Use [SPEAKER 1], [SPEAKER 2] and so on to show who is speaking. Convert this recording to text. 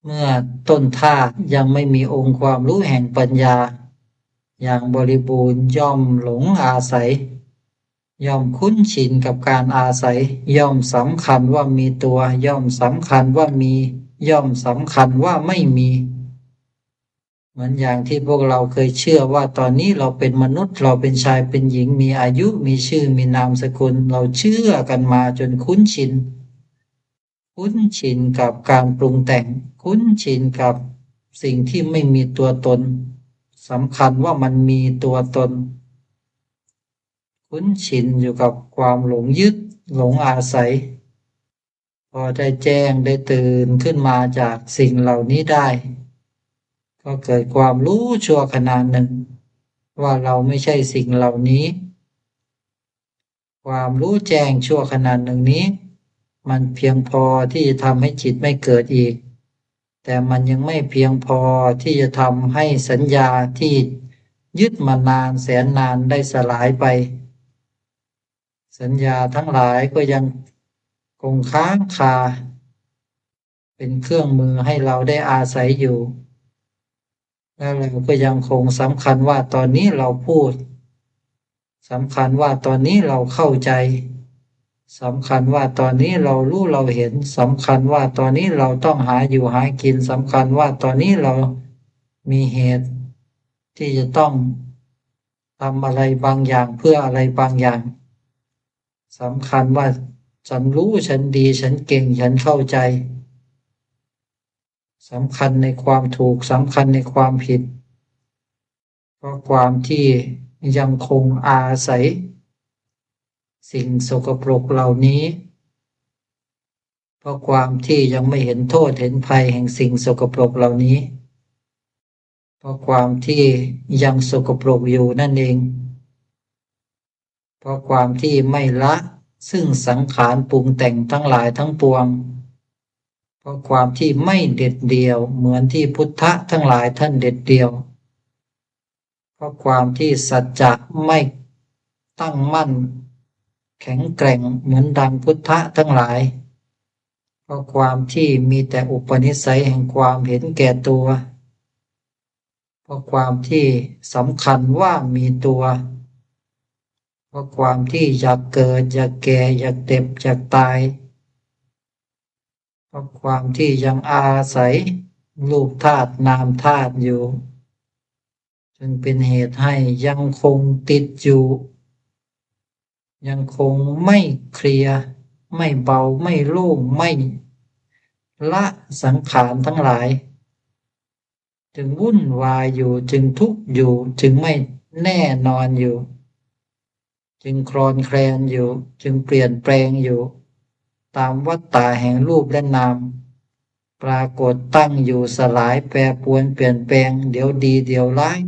[SPEAKER 1] เมื่อต้นธาตุยังไม่มีองค์ความรู้แห่งปัญญาอย่างบริบูรณ์ย่อมหลงอาศัยย่อมคุ้นชินกับการอาศัยย่อมสำคัญว่ามีตัวย่อมสำคัญว่ามีย่อมสำคัญว่าไม่มีเหมือนอย่างที่พวกเราเคยเชื่อว่าตอนนี้เราเป็นมนุษย์เราเป็นชายเป็นหญิงมีอายุมีชื่อมีนามสกุลเราเชื่อกันมาจนคุ้นชินกับการปรุงแต่งคุ้นชินกับสิ่งที่ไม่มีตัวตนสำคัญว่ามันมีตัวตนคุ้นชินอยู่กับความหลงยึดหลงอาศัยพอได้แจ้งได้ตื่นขึ้นมาจากสิ่งเหล่านี้ได้ก็เกิดความรู้ชั่วขณะหนึ่งว่าเราไม่ใช่สิ่งเหล่านี้ความรู้แจ้งชั่วขณะหนึ่งนี้มันเพียงพอที่จะทำให้จิตไม่เกิดอีกแต่มันยังไม่เพียงพอที่จะทำให้สัญญาที่ยึดมานานแสนนานได้สลายไปสัญญาทั้งหลายก็ยังคงค้างคาเป็นเครื่องมือให้เราได้อาศัยอยู่แล้วเราก็ยังคงสำคัญว่าตอนนี้เราพูดสำคัญว่าตอนนี้เราเข้าใจสำคัญว่าตอนนี้เรารู้เราเห็นสำคัญว่าตอนนี้เราต้องหาอยู่หากินสำคัญว่าตอนนี้เรามีเหตุที่จะต้องทำอะไรบางอย่างเพื่ออะไรบางอย่างสำคัญว่าฉันรู้ฉันดีฉันเก่งฉันเข้าใจสำคัญในความถูกสำคัญในความผิดเพราะความที่ยังคงอาศัยสิ่งสกปรกเหล่านี้เพราะความที่ยังไม่เห็นโทษเห็นภัยแห่งสิ่งสกปรกเหล่านี้เพราะความที่ยังสกปรกอยู่นั่นเองเพราะความที่ไม่ละซึ่งสังขารปรุงแต่งทั้งหลายทั้งปวงเพราะความที่ไม่เด็ดเดี่ยวเหมือนที่พุทธะทั้งหลายท่านเด็ดเดี่ยวเพราะความที่สัจจะไม่ตั้งมั่นแข็งแกร่งเหมือนดังพุทธะทั้งหลายเพราะความที่มีแต่อุปนิสัยแห่งความเห็นแก่ตัวเพราะความที่สำคัญว่ามีตัวเพราะความที่อยากเกิดอยากแก่อยากเจ็บอยากตายเพราะความที่ยังอาศัยรูปธาตุนามธาตุอยู่จึงเป็นเหตุให้ยังคงติดอยู่ยังคงไม่เคลียร์ไม่เบาไม่โล่งไม่ละสังขารทั้งหลายจึงวุ่นวายอยู่จึงทุกข์อยู่จึงไม่แน่นอนอยู่จึงคลอนแคลนอยู่จึงเปลี่ยนแปลงอยู่ตามวัฏฏะแห่งรูปและนามปรากฏตั้งอยู่สลายแปรปรวนเปลี่ยนแปลงเดี๋ยวดีเดี๋ยวร้าย